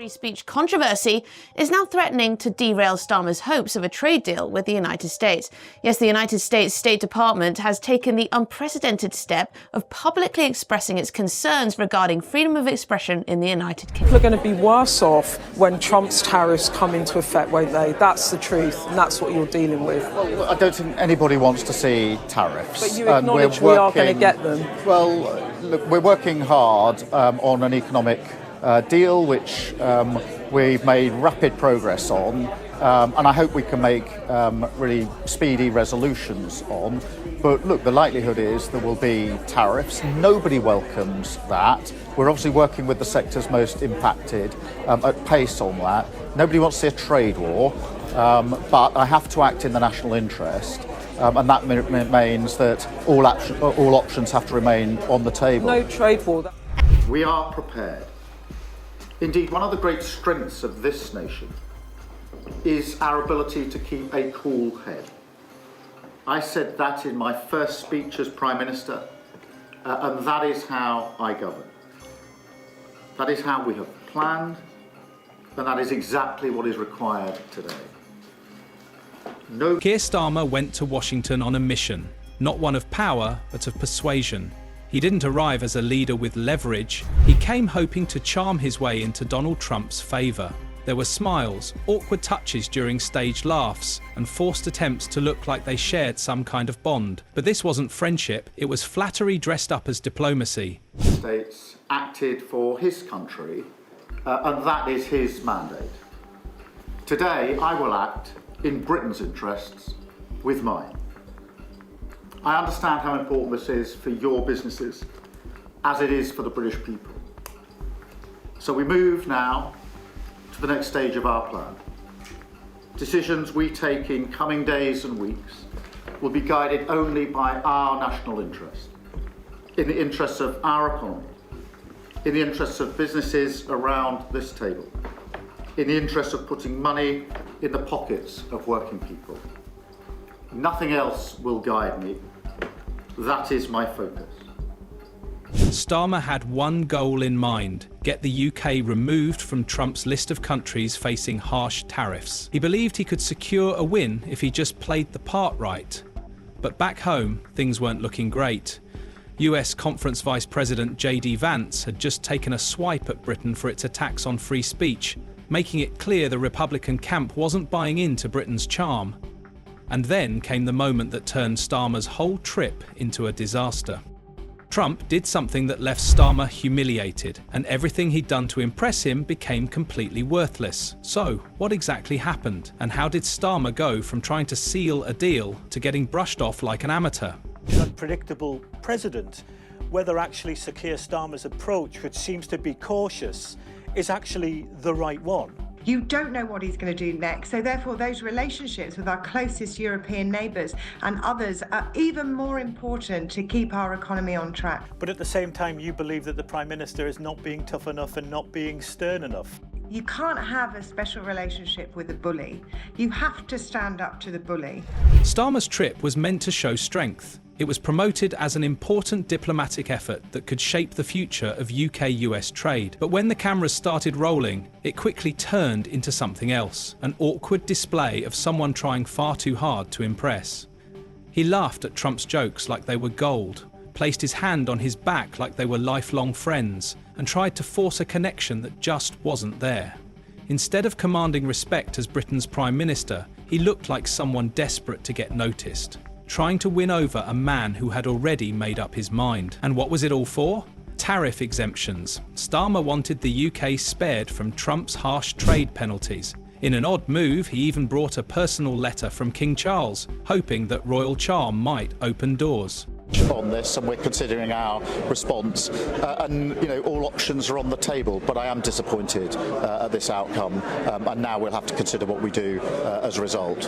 Free speech controversy is now threatening to derail Starmer's hopes of a trade deal with the United States. Yes, the United States State Department has taken the unprecedented step of publicly expressing its concerns regarding freedom of expression in the United Kingdom. People are going to be worse off when Trump's tariffs come into effect, won't they? That's the truth, and that's what you're dealing with. Well, I don't think anybody wants to see tariffs. But you acknowledge we are going to get them. Well, look, we're working hard on an economic deal which we've made rapid progress on, and I hope we can make really speedy resolutions on. But look, the likelihood is there will be tariffs. Nobody welcomes that. We're obviously working with the sectors most impacted at pace on that. Nobody wants to see a trade war, but I have to act in the national interest. And that means that all options have to remain on the table. No trade war. We are prepared. Indeed, one of the great strengths of this nation is our ability to keep a cool head. I said that in my first speech as Prime Minister, and that is how I govern. That is how we have planned, and that is exactly what is required today. Keir Starmer went to Washington on a mission, not one of power, but of persuasion. He didn't arrive as a leader with leverage. He came hoping to charm his way into Donald Trump's favour. There were smiles, awkward touches during staged laughs, and forced attempts to look like they shared some kind of bond. But this wasn't friendship, it was flattery dressed up as diplomacy. The States acted for his country, and that is his mandate. Today, I will act in Britain's interests with mine. I understand how important this is for your businesses, as it is for the British people. So we move now to the next stage of our plan. Decisions we take in coming days and weeks will be guided only by our national interest, in the interests of our economy, in the interests of businesses around this table, in the interest of putting money in the pockets of working people. Nothing else will guide me. That is my focus. Starmer had one goal in mind: get the UK removed from Trump's list of countries facing harsh tariffs. He believed he could secure a win if he just played the part right. But back home, things weren't looking great. US Conference Vice President J.D. Vance had just taken a swipe at Britain for its attacks on free speech, making it clear the Republican camp wasn't buying into Britain's charm. And then came the moment that turned Starmer's whole trip into a disaster. Trump did something that left Starmer humiliated, and everything he'd done to impress him became completely worthless. So, what exactly happened? And how did Starmer go from trying to seal a deal to getting brushed off like an amateur? An unpredictable president. Whether actually Sir Keir Starmer's approach, which seems to be cautious, is actually the right one. You don't know what he's going to do next, so therefore those relationships with our closest European neighbours and others are even more important to keep our economy on track. But at the same time, you believe that the Prime Minister is not being tough enough and not being stern enough. You can't have a special relationship with a bully. You have to stand up to the bully. Starmer's trip was meant to show strength. It was promoted as an important diplomatic effort that could shape the future of UK-US trade. But when the cameras started rolling, it quickly turned into something else, an awkward display of someone trying far too hard to impress. He laughed at Trump's jokes like they were gold, placed his hand on his back like they were lifelong friends, and tried to force a connection that just wasn't there. Instead of commanding respect as Britain's Prime Minister, he looked like someone desperate to get noticed, trying to win over a man who had already made up his mind. And what was it all for? Tariff exemptions. Starmer wanted the UK spared from Trump's harsh trade penalties. In an odd move, he even brought a personal letter from King Charles, hoping that royal charm might open doors. On this, and we're considering our response, and all options are on the table, but I am disappointed at this outcome, and now we'll have to consider what we do as a result.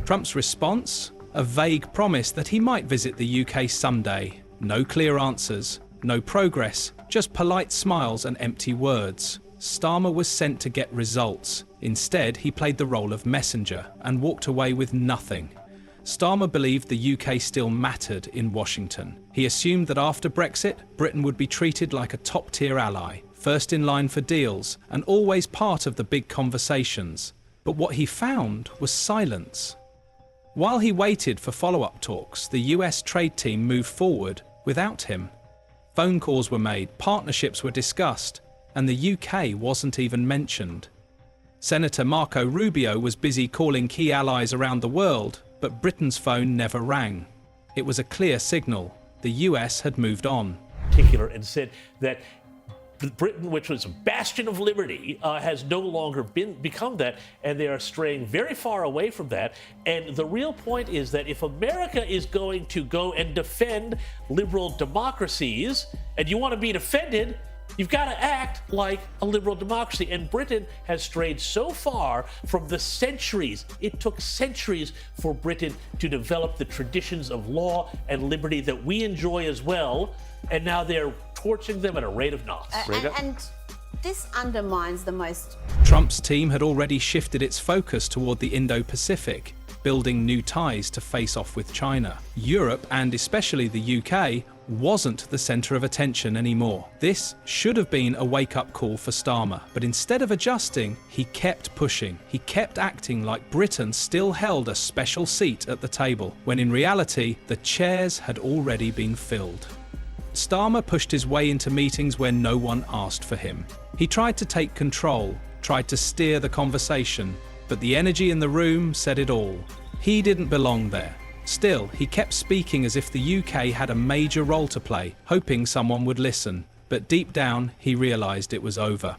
Trump's response? A vague promise that he might visit the UK someday. No clear answers, no progress, just polite smiles and empty words. Starmer was sent to get results. Instead, he played the role of messenger and walked away with nothing. Starmer believed the UK still mattered in Washington. He assumed that after Brexit, Britain would be treated like a top-tier ally, first in line for deals and always part of the big conversations. But what he found was silence. While he waited for follow-up talks, the US trade team moved forward without him. Phone calls were made, partnerships were discussed, and the UK wasn't even mentioned. Senator Marco Rubio was busy calling key allies around the world, but Britain's phone never rang. It was a clear signal. The US had moved on. And said that Britain, which was a bastion of liberty, has no longer become that, and they are straying very far away from that. And the real point is that if America is going to go and defend liberal democracies, and you want to be defended, you've got to act like a liberal democracy. And Britain has strayed so far from the centuries. It took centuries for Britain to develop the traditions of law and liberty that we enjoy as well. And now they're torching them at a rate of knots. And this undermines the most... Trump's team had already shifted its focus toward the Indo-Pacific, building new ties to face off with China. Europe, and especially the UK, wasn't the center of attention anymore. This should have been a wake-up call for Starmer, but instead of adjusting, he kept pushing. He kept acting like Britain still held a special seat at the table, when in reality, the chairs had already been filled. Starmer pushed his way into meetings where no one asked for him. He tried to take control, tried to steer the conversation, but the energy in the room said it all. He didn't belong there. Still, he kept speaking as if the UK had a major role to play, hoping someone would listen. But deep down, he realised it was over.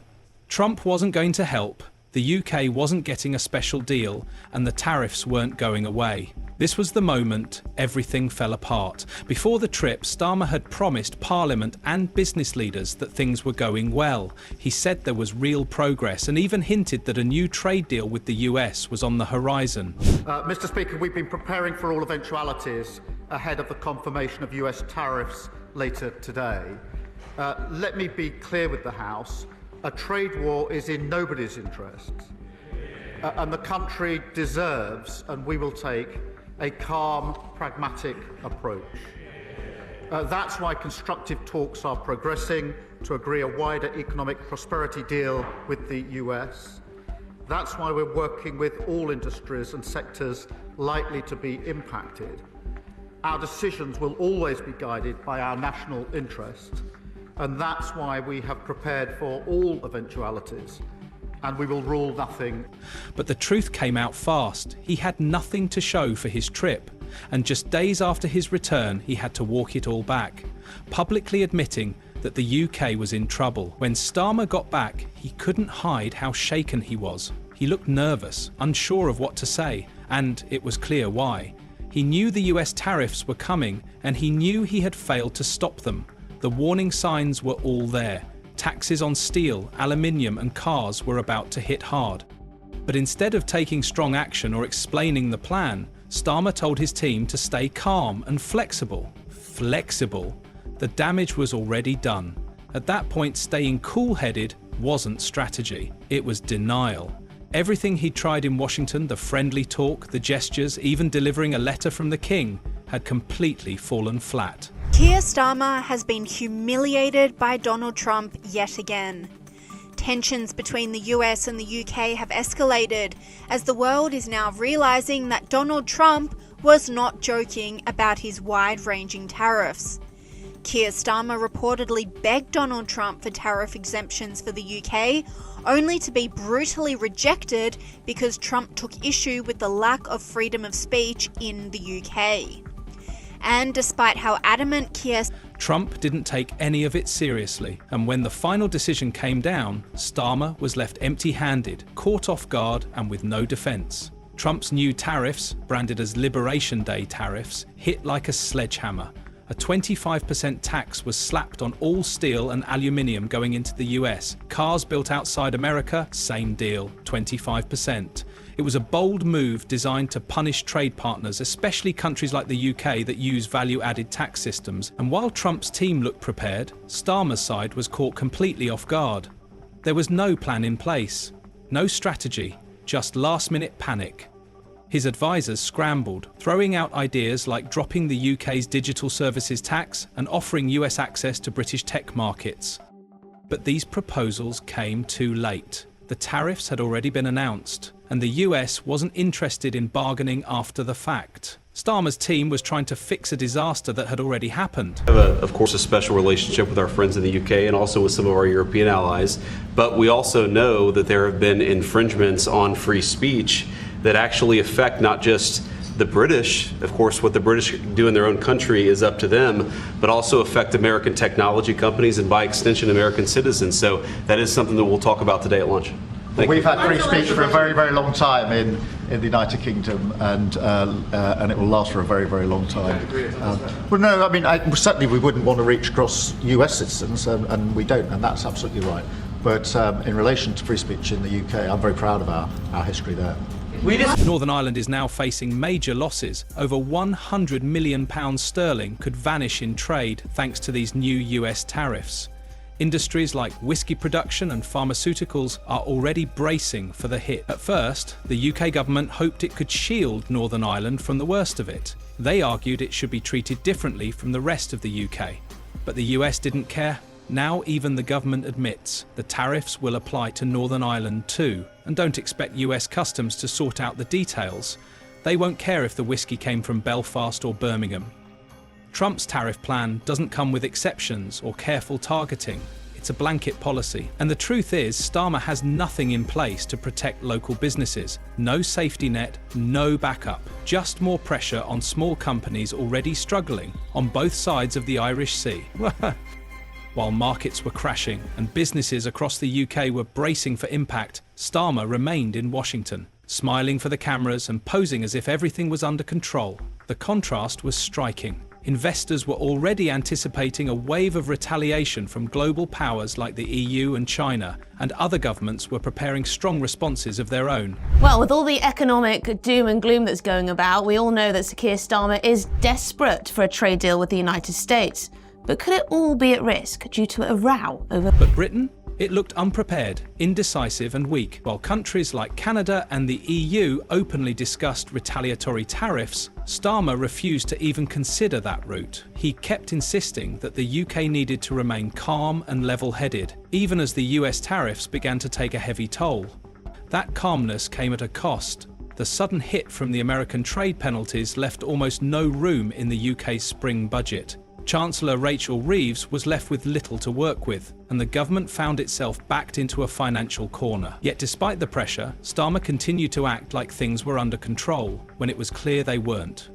Trump wasn't going to help, the UK wasn't getting a special deal, and the tariffs weren't going away. This was the moment everything fell apart. Before the trip, Starmer had promised Parliament and business leaders that things were going well. He said there was real progress and even hinted that a new trade deal with the US was on the horizon. Mr. Speaker, we've been preparing for all eventualities ahead of the confirmation of US tariffs later today. Let me be clear with the House. A trade war is in nobody's interests. And the country deserves, and we will take, a calm, pragmatic approach. That's why constructive talks are progressing to agree a wider economic prosperity deal with the US. That's why we're working with all industries and sectors likely to be impacted. Our decisions will always be guided by our national interest, and that's why we have prepared for all eventualities. And we will rule nothing. But the truth came out fast. He had nothing to show for his trip, and just days after his return, he had to walk it all back, publicly admitting that the UK was in trouble. When Starmer got back, he couldn't hide how shaken he was. He looked nervous, unsure of what to say, and it was clear why. He knew the US tariffs were coming, and he knew he had failed to stop them. The warning signs were all there. Taxes on steel, aluminium and cars were about to hit hard. But instead of taking strong action or explaining the plan, Starmer told his team to stay calm and flexible. Flexible. The damage was already done. At that point, staying cool-headed wasn't strategy. It was denial. Everything he'd tried in Washington, the friendly talk, the gestures, even delivering a letter from the king, had completely fallen flat. Keir Starmer has been humiliated by Donald Trump yet again. Tensions between the US and the UK have escalated as the world is now realising that Donald Trump was not joking about his wide-ranging tariffs. Keir Starmer reportedly begged Donald Trump for tariff exemptions for the UK, only to be brutally rejected because Trump took issue with the lack of freedom of speech in the UK. And despite how adamant Trump didn't take any of it seriously, and when the final decision came down, Starmer was left empty-handed, caught off guard and with no defense. Trump's new tariffs, branded as Liberation Day tariffs, hit like a sledgehammer. A 25% tax was slapped on all steel and aluminium going into the US. Cars built outside America, same deal, 25%. It was a bold move designed to punish trade partners, especially countries like the UK that use value-added tax systems. And while Trump's team looked prepared, Starmer's side was caught completely off guard. There was no plan in place, no strategy, just last-minute panic. His advisors scrambled, throwing out ideas like dropping the UK's digital services tax and offering US access to British tech markets. But these proposals came too late. The tariffs had already been announced, and the US wasn't interested in bargaining after the fact. Starmer's team was trying to fix a disaster that had already happened. We have, of course, a special relationship with our friends in the UK and also with some of our European allies, but we also know that there have been infringements on free speech that actually affect not just the British. Of course, what the British do in their own country is up to them, but also affect American technology companies and by extension American citizens. So that is something that we'll talk about today at lunch. We've had free speech for a very, very long time in the United Kingdom, and it will last for a very, very long time. Well, no, I mean, certainly we wouldn't want to reach across US citizens, and we don't, and that's absolutely right. But in relation to free speech in the UK, I'm very proud of our history there. Northern Ireland is now facing major losses. Over £100 million sterling could vanish in trade thanks to these new US tariffs. Industries like whiskey production and pharmaceuticals are already bracing for the hit. At first, the UK government hoped it could shield Northern Ireland from the worst of it. They argued it should be treated differently from the rest of the UK. But the US didn't care. Now even the government admits the tariffs will apply to Northern Ireland too, and don't expect US customs to sort out the details. They won't care if the whiskey came from Belfast or Birmingham. Trump's tariff plan doesn't come with exceptions or careful targeting. It's a blanket policy. And the truth is, Starmer has nothing in place to protect local businesses. No safety net, no backup. Just more pressure on small companies already struggling on both sides of the Irish Sea. While markets were crashing and businesses across the UK were bracing for impact, Starmer remained in Washington, smiling for the cameras and posing as if everything was under control. The contrast was striking. Investors were already anticipating a wave of retaliation from global powers like the EU and China, and other governments were preparing strong responses of their own. Well, with all the economic doom and gloom that's going about, we all know that Keir Starmer is desperate for a trade deal with the United States. But could it all be at risk due to a row over... But Britain? It looked unprepared, indecisive and weak. While countries like Canada and the EU openly discussed retaliatory tariffs, Starmer refused to even consider that route. He kept insisting that the UK needed to remain calm and level-headed, even as the US tariffs began to take a heavy toll. That calmness came at a cost. The sudden hit from the American trade penalties left almost no room in the UK's spring budget. Chancellor Rachel Reeves was left with little to work with, and the government found itself backed into a financial corner. Yet despite the pressure, Starmer continued to act like things were under control, when it was clear they weren't.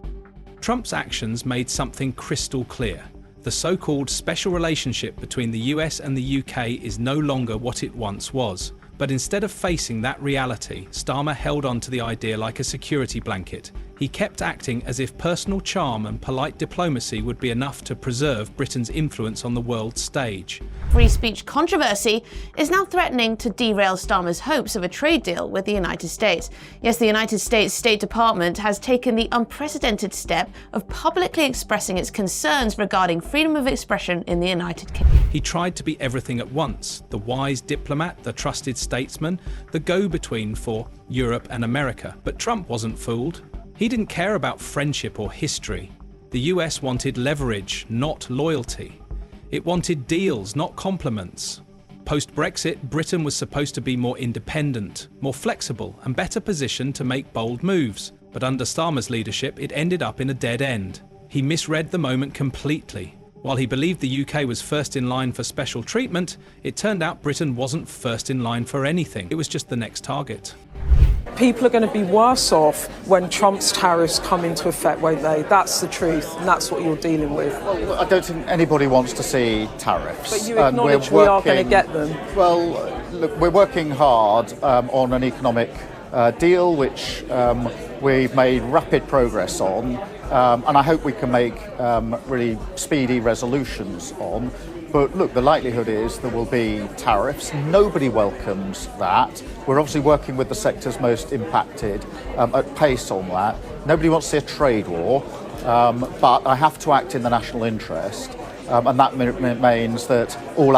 Trump's actions made something crystal clear. The so-called special relationship between the US and the UK is no longer what it once was. But instead of facing that reality, Starmer held on to the idea like a security blanket. He kept acting as if personal charm and polite diplomacy would be enough to preserve Britain's influence on the world stage. Free speech controversy is now threatening to derail Starmer's hopes of a trade deal with the United States. Yes, the United States State Department has taken the unprecedented step of publicly expressing its concerns regarding freedom of expression in the United Kingdom. He tried to be everything at once: the wise diplomat, the trusted statesman, the go-between for Europe and America. But Trump wasn't fooled. He didn't care about friendship or history. The US wanted leverage, not loyalty. It wanted deals, not compliments. Post-Brexit, Britain was supposed to be more independent, more flexible, and better positioned to make bold moves. But under Starmer's leadership, it ended up in a dead end. He misread the moment completely. While he believed the UK was first in line for special treatment, it turned out Britain wasn't first in line for anything. It was just the next target. People are going to be worse off when Trump's tariffs come into effect, won't they? That's the truth, and that's what you're dealing with. Well, I don't think anybody wants to see tariffs. But you acknowledge we are going to get them. Well, look, we're working hard on an economic deal, which we've made rapid progress on, and I hope we can make really speedy resolutions on. But look, the likelihood is there will be tariffs. Nobody welcomes that. We're obviously working with the sectors most impacted at pace on that. Nobody wants to see a trade war, but I have to act in the national interest. And that means that all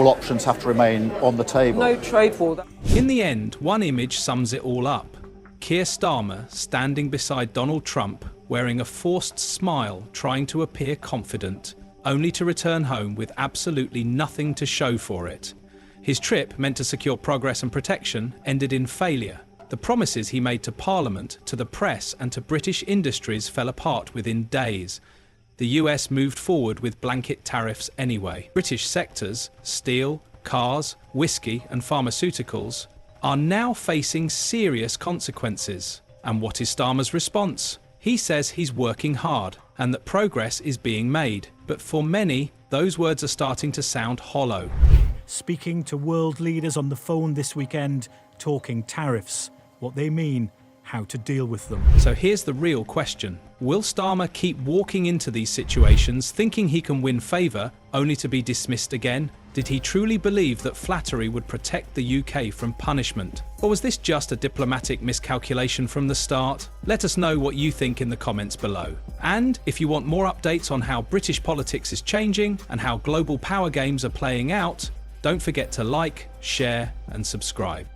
options have to remain on the table. No trade war. In the end, one image sums it all up. Keir Starmer standing beside Donald Trump, wearing a forced smile, trying to appear confident. only to return home with absolutely nothing to show for it. His trip, meant to secure progress and protection, ended in failure. The promises he made to Parliament, to the press and to British industries fell apart within days. The US moved forward with blanket tariffs anyway. British sectors, steel, cars, whiskey and pharmaceuticals, are now facing serious consequences. And what is Starmer's response? He says he's working hard and that progress is being made. But for many, those words are starting to sound hollow. Speaking to world leaders on the phone this weekend, talking tariffs, what they mean, how to deal with them. So here's the real question. Will Starmer keep walking into these situations thinking he can win favour only to be dismissed again? Did he truly believe that flattery would protect the UK from punishment? Or was this just a diplomatic miscalculation from the start? Let us know what you think in the comments below. And if you want more updates on how British politics is changing and how global power games are playing out, don't forget to like, share and subscribe.